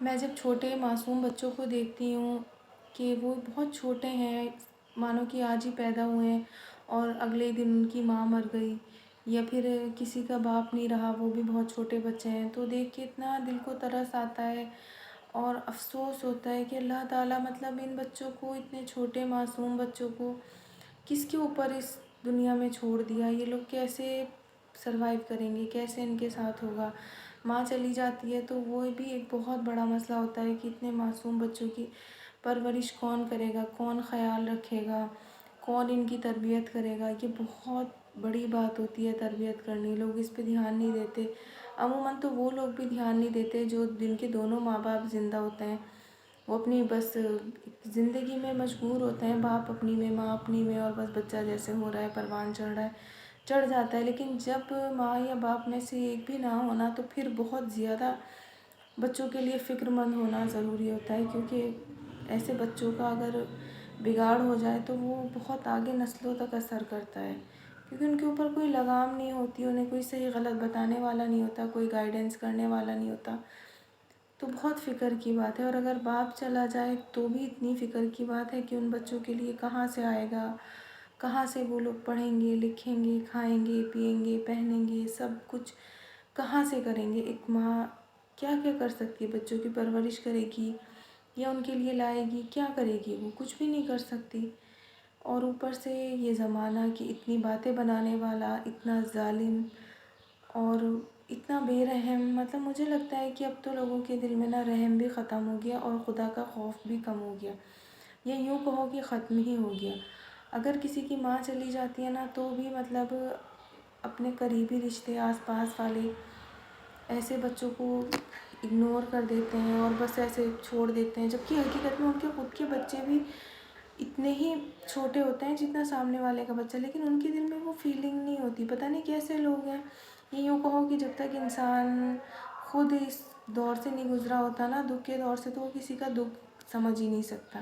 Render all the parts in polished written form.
میں جب چھوٹے معصوم بچوں کو دیکھتی ہوں کہ وہ بہت چھوٹے ہیں، مانو کہ آج ہی پیدا ہوئے ہیں اور اگلے دن ان کی ماں مر گئی، یا پھر کسی کا باپ نہیں رہا، وہ بھی بہت چھوٹے بچے ہیں، تو دیکھ کے اتنا دل کو ترس آتا ہے اور افسوس ہوتا ہے کہ اللہ تعالیٰ مطلب ان بچوں کو، اتنے چھوٹے معصوم بچوں کو کس کے اوپر اس دنیا میں چھوڑ دیا۔ یہ لوگ کیسے سروائیو کریں گے، کیسے ان کے ساتھ ہوگا۔ ماں چلی جاتی ہے تو وہ بھی ایک بہت بڑا مسئلہ ہوتا ہے کہ اتنے معصوم بچوں کی پرورش کون کرے گا، کون خیال رکھے گا، کون ان کی تربیت کرے گا۔ یہ بہت بڑی بات ہوتی ہے تربیت کرنی، لوگ اس پہ دھیان نہیں دیتے۔ عموماً تو وہ لوگ بھی دھیان نہیں دیتے جو جن کے دونوں ماں باپ زندہ ہوتے ہیں، وہ اپنی بس زندگی میں مشغول ہوتے ہیں، باپ اپنی میں، ماں اپنی میں، اور بس بچہ جیسے ہو رہا ہے، پروان چڑھ رہا ہے، چڑھ جاتا ہے۔ لیکن جب ماں یا باپ میں سے ایک بھی نہ ہونا تو پھر بہت زیادہ بچوں کے لیے فکر مند ہونا ضروری ہوتا ہے، کیونکہ ایسے بچوں کا اگر بگاڑ ہو جائے تو وہ بہت آگے نسلوں تک اثر کرتا ہے، کیونکہ ان کے اوپر کوئی لگام نہیں ہوتی، انہیں کوئی صحیح غلط بتانے والا نہیں ہوتا، کوئی گائیڈنس کرنے والا نہیں ہوتا۔ تو بہت فکر کی بات ہے، اور اگر باپ چلا جائے تو بھی اتنی فکر کی بات ہے کہ ان بچوں کے لیے کہاں سے آئے گا، کہاں سے وہ لوگ پڑھیں گے، لکھیں گے، کھائیں گے، پئیں گے، پہنیں گے، سب کچھ کہاں سے کریں گے۔ ایک ماں کیا کیا کر سکتی ہے، بچوں کی پرورش کرے گی یا ان کے لیے لائے گی، کیا کرے گی، وہ کچھ بھی نہیں کر سکتی۔ اور اوپر سے یہ زمانہ کہ اتنی باتیں بنانے والا، اتنا ظالم اور اتنا بے رحم، مطلب مجھے لگتا ہے کہ اب تو لوگوں کے دل میں نا رحم بھی ختم ہو گیا اور خدا کا خوف بھی کم ہو گیا، یا یوں کہو کہ ختم ہی ہو گیا۔ اگر کسی کی ماں چلی جاتی ہے نا تو بھی مطلب اپنے قریبی رشتے، آس پاس والے ایسے بچوں کو اگنور کر دیتے ہیں اور بس ایسے چھوڑ دیتے ہیں، جبکہ حقیقت میں ان کے خود کے بچے بھی اتنے ہی چھوٹے ہوتے ہیں جتنا سامنے والے کا بچہ، لیکن ان کے دل میں وہ فیلنگ نہیں ہوتی۔ پتہ نہیں کیسے لوگ ہیں، یہ یوں کہو کہ جب تک انسان خود اس دور سے نہیں گزرا ہوتا نا، دکھ کے دور سے، تو وہ کسی کا دکھ سمجھ ہی نہیں سکتا۔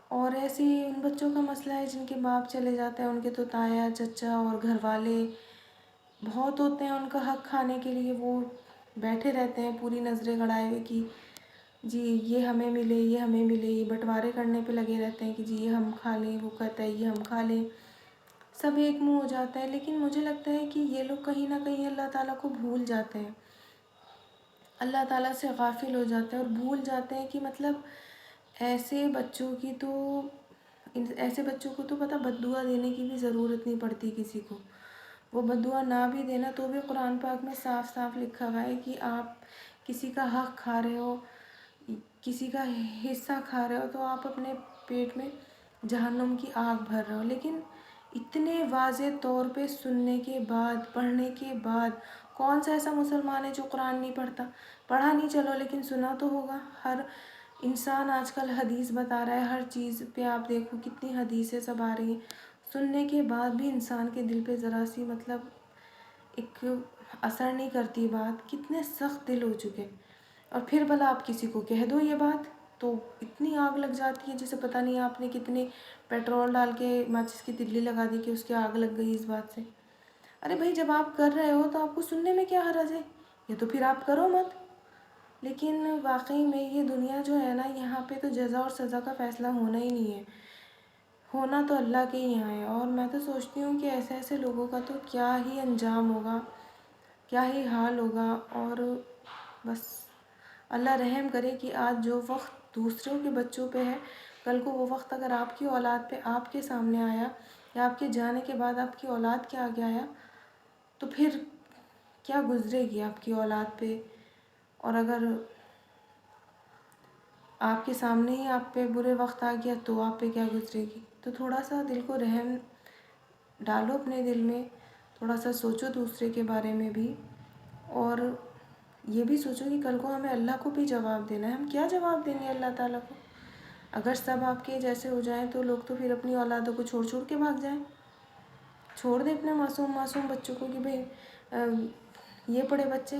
اور ایسے ہی ان بچوں کا مسئلہ ہے جن کے باپ چلے جاتے ہیں، ان کے تو تایا، چچا اور گھر والے بہت ہوتے ہیں ان کا حق کھانے کے لیے، وہ بیٹھے رہتے ہیں پوری نظریں گڑائے ہوئے کہ جی یہ ہمیں ملے، یہ ہمیں ملے، یہ بٹوارے کرنے پہ لگے رہتے ہیں کہ جی یہ ہم کھا لیں، وہ کہتا ہے یہ ہم کھا لیں، سب ایک منہ ہو جاتا ہے۔ لیکن مجھے لگتا ہے کہ یہ لوگ کہیں نہ کہیں اللہ تعالیٰ کو بھول جاتے ہیں، اللہ تعالیٰ سے غافل ہو جاتے ہیں اور بھول جاتے ہیں کہ مطلب ایسے بچوں کی تو، ایسے بچوں کو تو پتہ بد دعا دینے کی بھی ضرورت نہیں پڑتی کسی کو۔ وہ بد دعا نہ بھی دینا تو بھی قرآن پاک میں صاف صاف لکھا ہوا ہے کہ آپ کسی کا حق کھا رہے ہو، کسی کا حصہ کھا رہے ہو تو آپ اپنے پیٹ میں جہنم کی آگ بھر رہے ہو۔ لیکن اتنے واضح طور پہ سننے کے بعد، پڑھنے کے بعد، کون سا ایسا مسلمان ہے جو قرآن نہیں پڑھتا؟ پڑھا نہیں چلو لیکن سنا تو ہوگا۔ ہر انسان آج کل حدیث بتا رہا ہے، ہر چیز پہ آپ دیکھو کتنی حدیثیں سب آ رہی ہیں، سننے کے بعد بھی انسان کے دل پہ ذرا سی مطلب ایک اثر نہیں کرتی بات، کتنے سخت دل ہو چکے۔ اور پھر بھلا آپ کسی کو کہہ دو یہ بات تو اتنی آگ لگ جاتی ہے جسے پتہ نہیں آپ نے کتنے پیٹرول ڈال کے ماچس کی تلی لگا دی کہ اس کے آگ لگ گئی اس بات سے۔ ارے بھائی جب آپ کر رہے ہو تو آپ کو سننے میں کیا حرج ہے، یہ تو پھر آپ کرو مت۔ لیکن واقعی میں یہ دنیا جو ہے نا، یہاں پہ تو جزا اور سزا کا فیصلہ ہونا ہی نہیں ہے، ہونا تو اللہ کے ہی یہاں ہے۔ اور میں تو سوچتی ہوں کہ ایسے ایسے لوگوں کا تو کیا ہی انجام ہوگا، کیا ہی حال ہوگا۔ اور بس اللہ رحم کرے کہ آج جو وقت دوسروں کے بچوں پہ ہے، کل کو وہ وقت اگر آپ کی اولاد پہ آپ کے سامنے آیا، یا آپ کے جانے کے بعد آپ کی اولاد کے آگے آیا، تو پھر کیا گزرے گی آپ کی اولاد پہ۔ اور اگر آپ کے سامنے ہی آپ پہ برے وقت آ گیا تو آپ پہ کیا گزرے گی۔ تو تھوڑا سا دل کو رحم ڈالو اپنے دل میں، تھوڑا سا سوچو دوسرے کے بارے میں بھی، اور یہ بھی سوچو کہ کل کو ہمیں اللہ کو بھی جواب دینا ہے۔ ہم کیا جواب دیں گے اللہ تعالیٰ کو؟ اگر سب آپ کے جیسے ہو جائیں تو لوگ تو پھر اپنی اولادوں کو چھوڑ چھوڑ کے بھاگ جائیں، چھوڑ دیں اپنے معصوم معصوم بچوں کو کہ بھئی یہ پڑے بچے۔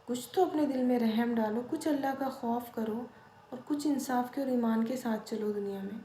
کچھ تو اپنے دل میں رحم ڈالو، کچھ اللہ کا خوف کرو، اور کچھ انصاف کے اور ایمان کے ساتھ چلو دنیا میں۔